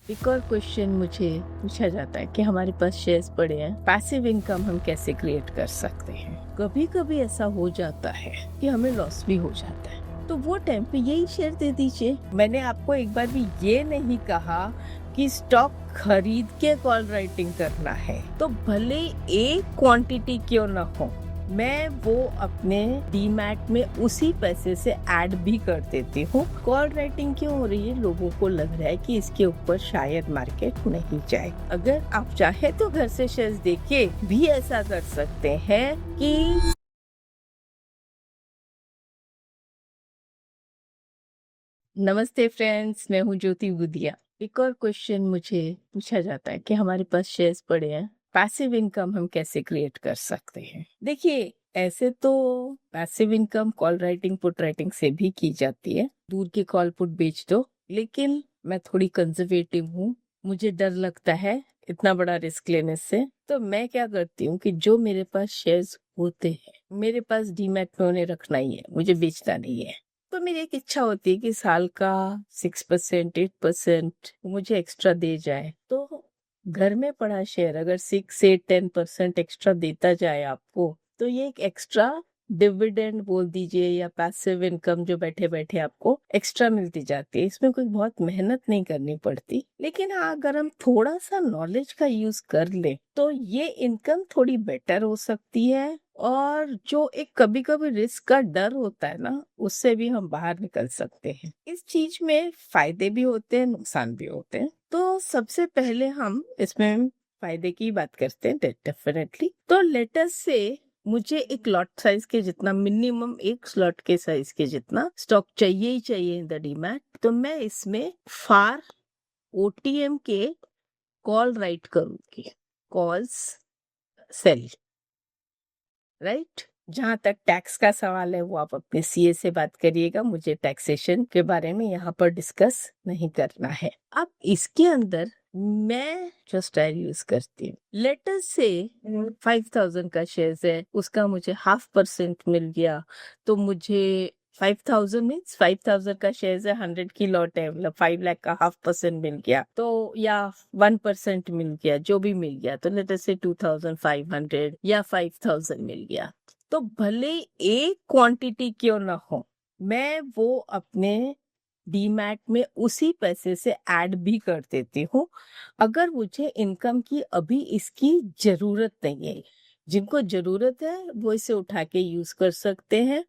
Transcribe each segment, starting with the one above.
एक और क्वेश्चन मुझे पूछा जाता है कि हमारे पास शेयर्स पड़े हैं, पैसिव इनकम हम कैसे क्रिएट कर सकते हैं। कभी कभी ऐसा हो जाता है कि हमें लॉस भी हो जाता है, तो वो टाइम पे यही शेयर दे दीजिए। मैंने आपको एक बार भी ये नहीं कहा कि स्टॉक खरीद के कॉल राइटिंग करना है, तो भले एक क्वांटिटी क्यों ना हो, मैं वो अपने डीमैट में उसी पैसे से ऐड भी कर देती हूँ। कॉल राइटिंग क्यों हो रही है? लोगों को लग रहा है कि इसके ऊपर शायद मार्केट नहीं जाए। अगर आप चाहे तो घर से शेयर्स देके भी ऐसा कर सकते हैं कि नमस्ते फ्रेंड्स, मैं हूँ ज्योति बुदिया। एक और क्वेश्चन मुझे पूछा जाता है कि हमारे पास शेयर्स पड़े हैं, पैसिव इनकम हम कैसे क्रिएट कर सकते हैं। देखिए, ऐसे तो passive income call writing put writing से भी की जाती है। दूर के कॉल पुट बेच दो, लेकिन मैं थोड़ी कंजर्वेटिव हूँ। मुझे डर लगता है इतना बड़ा रिस्क लेने से, तो मैं क्या करती हूँ कि जो मेरे पास शेयर्स होते हैं, मेरे पास डीमैट में उन्हें रखना ही है, मुझे बेचना नहीं है। तो मेरी एक इच्छा होती है कि साल का 6% 8% मुझे एक्स्ट्रा दे जाए। तो घर में पड़ा शेयर अगर 6 8 10% एक्स्ट्रा देता जाए आपको, तो ये एक एक्स्ट्रा डिविडेंड बोल दीजिए या पैसिव इनकम जो बैठे बैठे आपको एक्स्ट्रा मिलती जाती है। इसमें कोई बहुत मेहनत नहीं करनी पड़ती, लेकिन हाँ, अगर हम थोड़ा सा नॉलेज का यूज कर ले तो ये इनकम थोड़ी बेटर हो सकती है। और जो एक कभी कभी रिस्क का डर होता है ना, उससे भी हम बाहर निकल सकते हैं। इस चीज में फायदे भी होते हैं, नुकसान भी होते हैं। तो सबसे पहले हम इसमें फायदे की बात करते हैं डेफिनेटली। तो लेटर से मुझे एक लॉट साइज के जितना, मिनिमम एक स्लॉट के साइज के जितना स्टॉक चाहिए ही चाहिए इन द डीमैट, तो मैं इसमें फार ओटीएम के कॉल राइट करूंगी। Calls sell, right. जहां तक टैक्स का सवाल है वो आप अपने सीए से बात करिएगा, मुझे टैक्सेशन के बारे में यहाँ पर डिस्कस नहीं करना है। अब इसके अंदर मैं जस्ट डायल यूज करती हूँ। लेटर से 5000 का शेयर है, उसका मुझे 0.5% मिल गया, तो मुझे 5000 मीन्स 5000 का शेयर है, 100 की लॉट है, मतलब 5 लाख का 0.5% मिल गया, तो या 1% मिल गया, जो भी मिल गया, तो लेटर से 2500 या 5000 मिल गया। तो भले एक क्वांटिटी क्यों ना हो, मैं वो अपने डीमैट में उसी पैसे से ऐड भी कर देती हूँ। अगर मुझे इनकम की अभी इसकी जरूरत नहीं है, जिनको जरूरत है वो इसे उठा के यूज कर सकते हैं,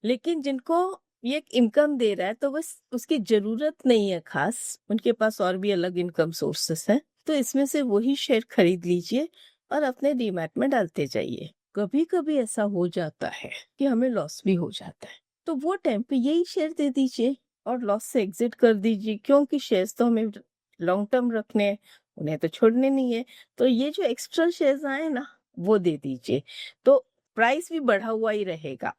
लेकिन जिनको ये इनकम दे रहा है तो बस उसकी जरूरत नहीं है खास, उनके पास और भी अलग इनकम सोर्सेस हैं, तो इसमें से वही शेयर खरीद लीजिए और अपने डीमैट में डालते जाइए। कभी कभी ऐसा हो जाता है कि हमें लॉस भी हो जाता है, तो वो टाइम पे यही शेयर दे दीजिए और लॉस से एग्जिट कर दीजिए, क्योंकि शेयर्स तो हमें लॉन्ग टर्म रखने हैं, उन्हें तो छोड़ने नहीं है। तो ये जो एक्स्ट्रा शेयर्स आए ना, वो दे दीजिए, तो प्राइस भी बढ़ा हुआ ही रहेगा।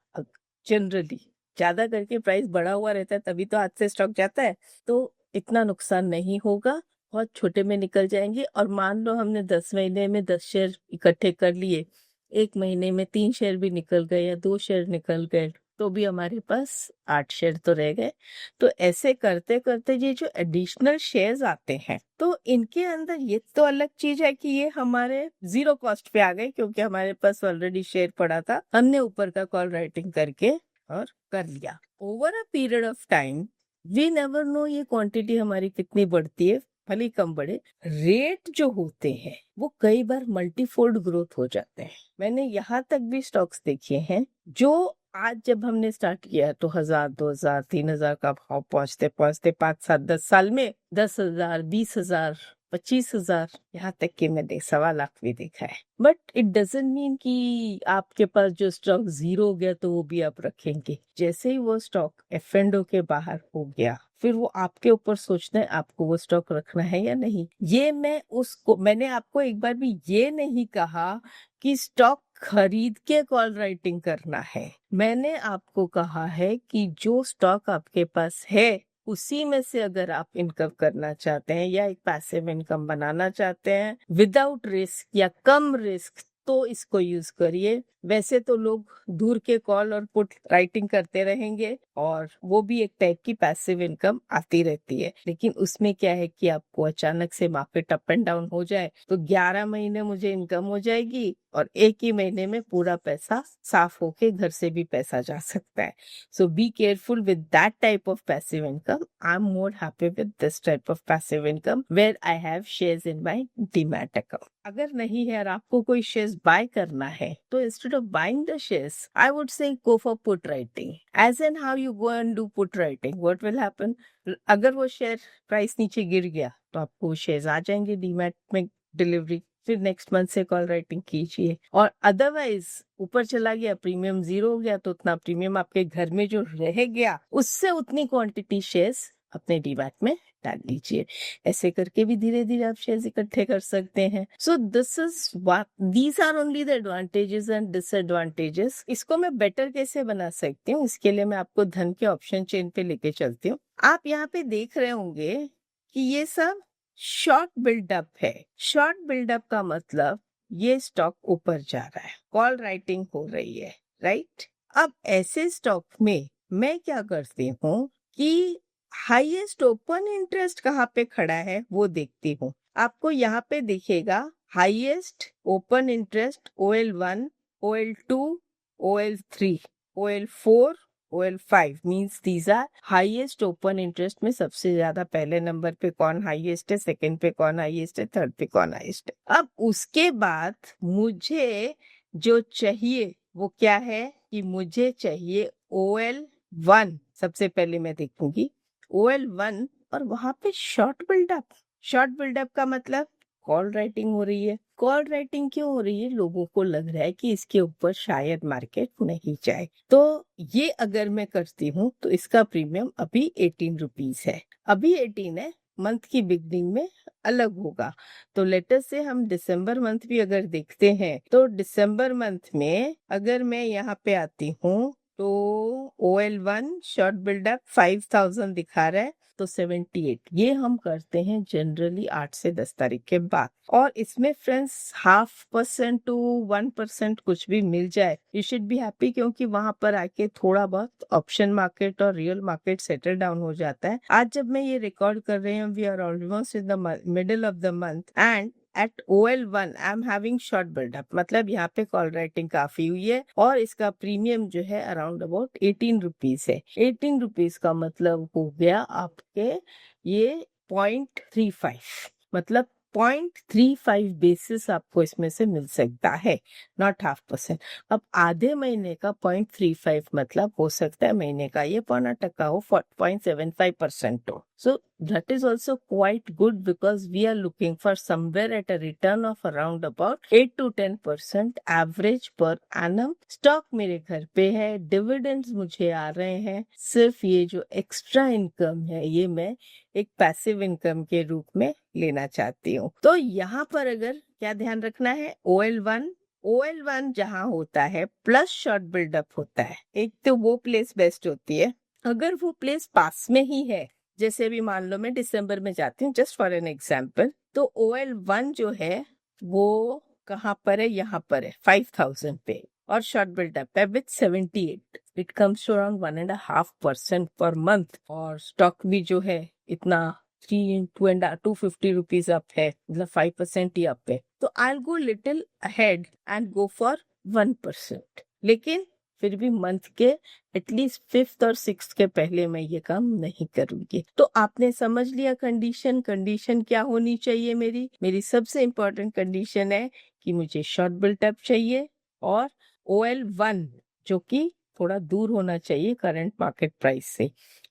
जनरली ज्यादा करके प्राइस बढ़ा हुआ रहता है, तभी तो हाथ से स्टॉक जाता है, तो इतना नुकसान नहीं होगा, बहुत छोटे में निकल जाएंगे। और मान लो हमने 10 महीने में 10 शेयर इकट्ठे कर लिए, एक महीने में 3 शेयर भी निकल गए या 2 शेयर निकल गए, तो भी हमारे पास 8 शेयर तो रह गए। तो ऐसे करते करते ये जो एडिशनल शेयर्स आते हैं, तो इनके अंदर ये तो अलग चीज है कि ये हमारे जीरो कॉस्ट पे आ गए, क्योंकि हमारे पास ऑलरेडी शेयर पड़ा था, हमने ऊपर का कॉल राइटिंग करके और कर लिया। Over a period of time we never know ये क्वांटिटी हमारी कितनी बढ़ती है, भले ही कम बढ़े। रेट जो होते हैं वो कई बार मल्टीफोल्ड ग्रोथ हो जाते हैं। मैंने यहाँ तक भी स्टॉक्स देखे हैं जो आज जब हमने स्टार्ट किया तो 1000 2000 3000 का भाव पहुंचते पहुंचते 5 7 10 साल में 10,000 20,000 25,000, यहाँ तक कि मैंने 1.25 लाख भी देखा है। बट इट डजेंट मीन कि आपके पास जो स्टॉक जीरो हो गया तो वो भी आप रखेंगे। जैसे ही वो स्टॉक एफ के बाहर हो गया, फिर वो आपके ऊपर सोचना है आपको वो स्टॉक रखना है या नहीं। ये मैंने आपको एक बार भी ये नहीं कहा कि स्टॉक खरीद के कॉल राइटिंग करना है। मैंने आपको कहा है कि जो स्टॉक आपके पास है उसी में से अगर आप इनकम करना चाहते हैं या एक पैसिव इनकम बनाना चाहते हैं विदाउट रिस्क या कम रिस्क, तो इसको यूज करिए। वैसे तो लोग दूर के कॉल और पुट राइटिंग करते रहेंगे और वो भी एक टाइप की पैसिव इनकम आती रहती है, लेकिन उसमें क्या है कि आपको अचानक से मार्केट अप एंड डाउन हो जाए तो 11 महीने मुझे इनकम हो जाएगी और एक ही महीने में पूरा पैसा साफ होके घर से भी पैसा जा सकता है। So be careful with that type of passive income. I'm more happy with this type of passive income where I have shares in my Demat account. अगर नहीं है और आपको कोई शेयर्स बाय करना है तो instead of buying the shares, I would say go for put writing. As in how you go and do put writing, what will happen? अगर वो शेयर प्राइस नीचे गिर गया तो आपको वो शेयर्स आ जाएंगे डीमैट में डिलीवरी, फिर नेक्स्ट मंथ से कॉल राइटिंग कीजिए। और अदरवाइज ऊपर चला गया, प्रीमियम 0 हो गया, तो उतना प्रीमियम आपके घर में जो रह गया उससे उतनी क्वांटिटी शेयर्स अपने डीमैट में डाल दीजिए। ऐसे करके भी धीरे धीरे आप शेयर्स इकट्ठे कर सकते हैं। So these are only the advantages and disadvantages. इसको मैं बेटर कैसे बना सकती हूँ, इसके लिए मैं आपको धन के ऑप्शन चेन पे लेके चलती हूँ। आप यहाँ पे देख रहे होंगे कि ये सब शॉर्ट बिल्डअप है। शॉर्ट बिल्डअप का मतलब ये स्टॉक ऊपर जा रहा है, कॉल राइटिंग हो रही है, राइट। अब ऐसे स्टॉक में मैं क्या करती हूँ कि हाईएस्ट ओपन इंटरेस्ट कहाँ पे खड़ा है वो देखती हूँ। आपको यहाँ पे दिखेगा highest open interest OL1, OL2, OL3, OL4, OL5 means these are highest open interest में सबसे ज्यादा पहले नंबर पे कौन हाईएस्ट है, सेकंड पे कौन हाईएस्ट है, थर्ड पे कौन हाईएस्ट है। अब उसके बाद मुझे जो चाहिए वो क्या है कि मुझे चाहिए OL1। सबसे पहले मैं देखूंगी OL1 और वहां पे शॉर्ट बिल्डअप। शॉर्ट बिल्डअप का मतलब कॉल राइटिंग हो रही है। कॉल राइटिंग क्यों हो रही है? लोगों को लग रहा है कि इसके ऊपर शायद मार्केट नहीं जाए, तो ये अगर मैं करती हूँ तो इसका प्रीमियम अभी 18 रुपीज है। अभी 18 है, मंथ की बिगनिंग में अलग होगा। तो लेटर से हम दिसंबर मंथ भी अगर देखते हैं तो दिसंबर मंथ में अगर मैं यहाँ पे आती हूँ तो OL1 शॉर्ट बिल्डअप 5000 दिखा रहा है, तो 78 ये हम करते हैं जनरली 8 से 10 तारीख के बाद। और इसमें फ्रेंड्स 0.5% to 1% कुछ भी मिल जाए, यू शुड बी हैप्पी, क्योंकि वहां पर आके थोड़ा बहुत ऑप्शन मार्केट और रियल मार्केट सेटल डाउन हो जाता है। आज जब मैं ये रिकॉर्ड कर रही हूँ, we are almost in the middle of the month and at OL1 I am having short buildup, मतलब यहाँ पे कॉल राइटिंग काफी हुई है और इसका प्रीमियम जो है अराउंड अबाउट 18 रुपीज है। 18 रुपीज का मतलब हो गया आपके ये 0.35, मतलब 0.35 बेसिस आपको इसमें से मिल सकता है, नॉट 0.5%। अब आधे महीने का 0.35 मतलब हो सकता है महीने का ये 0.25 हो, 0.75% हो। So that is also quite good because we are looking for somewhere at a return of around about 8 to 10% average per annum। Stock मेरे घर पे है, डिविडेंड्स मुझे आ रहे हैं, सिर्फ ये जो एक्स्ट्रा इनकम है ये मैं एक पैसिव इनकम के रूप में लेना चाहती हूँ। तो यहाँ पर अगर क्या ध्यान रखना है, OL1 जहाँ होता है प्लस शॉर्ट बिल्डअप होता है, एक तो वो प्लेस बेस्ट होती है। अगर वो प्लेस पास में ही है, जैसे अभी मान लो मैं दिसंबर में जाती हूँ जस्ट फॉर एन एग्जाम्पल, तो OL1 जो है वो कहाँ पर है, यहाँ पर है 5000 पे और शॉर्ट बिल्डअप है with 78, it comes to around 1.5% per month. और स्टॉक भी जो है इतना 250 रुपीज अप है, मतलब 5% ही अप है। तो I go little ahead and go for 1%, लेकिन फिर भी मंथ के एटलीस्ट 5th और 6th के पहले मैं ये काम नहीं करूंगी। तो आपने समझ लिया कंडीशन क्या होनी चाहिए। मेरी सबसे इम्पोर्टेंट कंडीशन है कि मुझे शॉर्ट बिल्टअप चाहिए और OL1 जो कि थोड़ा दूर होना चाहिए करंट मार्केट प्राइस से।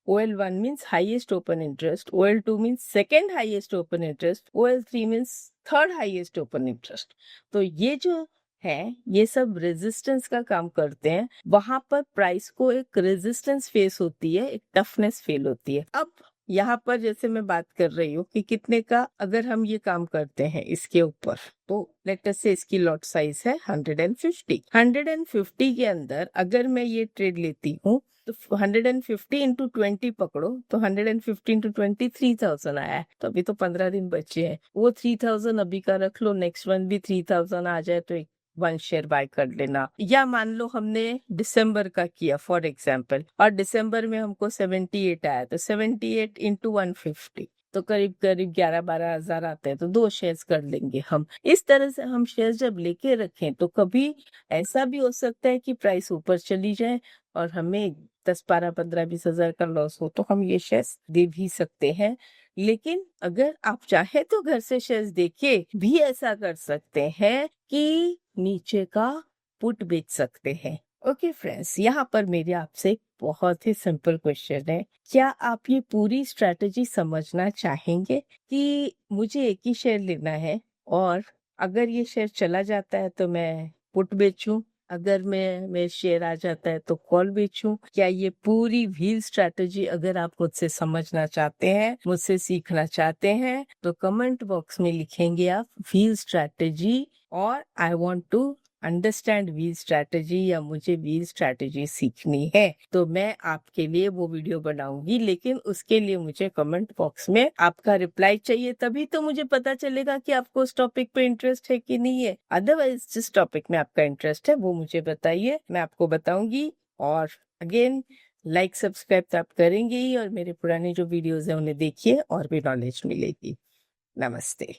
OL1 means highest open interest, OL2 means second highest open interest, OL3 means third highest open interest. तो ये जो है ये सब रेजिस्टेंस का काम करते हैं, वहां पर प्राइस को एक रेजिस्टेंस फेस होती है, एक टफनेस फील होती है। अब यहाँ पर जैसे मैं बात कर रही हूँ कि कितने का अगर हम ये काम करते हैं इसके ऊपर, तो लेट अस से इसकी लॉट साइज है 150 के अंदर अगर मैं ये ट्रेड लेती हूँ तो 150 into 20 पकड़ो, तो 150 into 20 3000 आया है। तो अभी तो 15 दिन बचे हैं, वो 3000 अभी का रख लो, नेक्स्ट वन भी 3000 आ जाए तो एक 1 शेयर बाय कर लेना। या मान लो हमने दिसंबर का किया फॉर एग्जांपल, और दिसंबर में हमको 78 आया, तो 78 इंटू 150 तो करीब करीब 11-12 हजार आते हैं, तो 2 शेयर्स कर लेंगे हम। इस तरह से हम शेयर जब लेके रखें तो कभी ऐसा भी हो सकता है कि प्राइस ऊपर चली जाए और हमें 10-12-15-20 हजार का लॉस हो, तो हम ये शेयर्स दे भी सकते हैं। लेकिन अगर आप चाहे तो घर से शेयर्स देके भी ऐसा कर सकते हैं कि नीचे का पुट बेच सकते हैं। ओके फ्रेंड्स, यहाँ पर मेरे आपसे एक बहुत ही सिंपल क्वेश्चन है, क्या आप ये पूरी स्ट्रेटजी समझना चाहेंगे कि मुझे एक ही शेयर लेना है और अगर ये शेयर चला जाता है तो मैं पुट बेचूं, अगर मैं शेयर आ जाता है तो कॉल बेचूं? क्या ये पूरी व्हील स्ट्रेटजी अगर आप मुझसे समझना चाहते हैं, मुझसे सीखना चाहते हैं, तो कमेंट बॉक्स में लिखेंगे आप व्हील स्ट्रेटजी और I want to understand wheel strategy, या मुझे व्हील स्ट्रैटेजी सीखनी है, तो मैं आपके लिए वो वीडियो बनाऊंगी। लेकिन उसके लिए मुझे कमेंट बॉक्स में आपका रिप्लाई चाहिए, तभी तो मुझे पता चलेगा कि आपको उस टॉपिक पे इंटरेस्ट है कि नहीं है। अदरवाइज जिस टॉपिक में आपका इंटरेस्ट है वो मुझे बताइए, मैं आपको बताऊंगी। और अगेन, लाइक सब्सक्राइब तो आप करेंगे ही, और मेरे पुराने जो वीडियोज है उन्हें देखिए और भी नॉलेज मिलेगी। नमस्ते।